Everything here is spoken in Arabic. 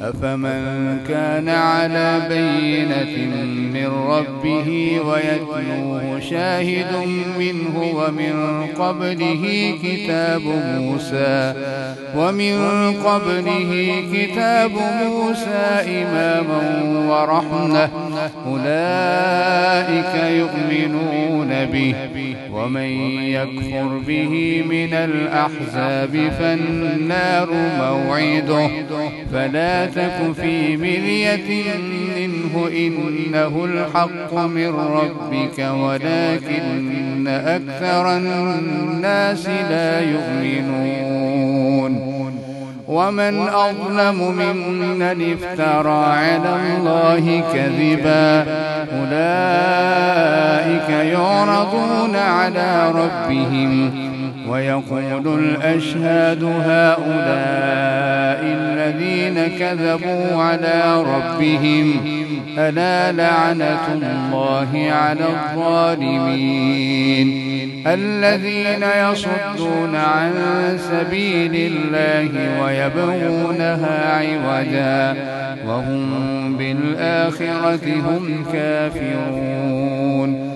أفمن كان على بينة من ربه ويتلوه شاهد منه ومن قبله كتاب موسى إماما ورحمة أولئك يؤمنون به ومن يكفر به من الأحزاب فالنار موعده فلا تك في مرية منه إنه الحق من ربك ولكن أكثر الناس لا يؤمنون ومن أظلم ممن افترى على الله كذبا أولئك يعرضون على ربهم ويقول الأشهاد هؤلاء الذين كذبوا على ربهم ألا لعنة الله على الظالمين الذين يصدون عن سبيل الله ويبغونها عوجا وهم بالآخرة هم كافرون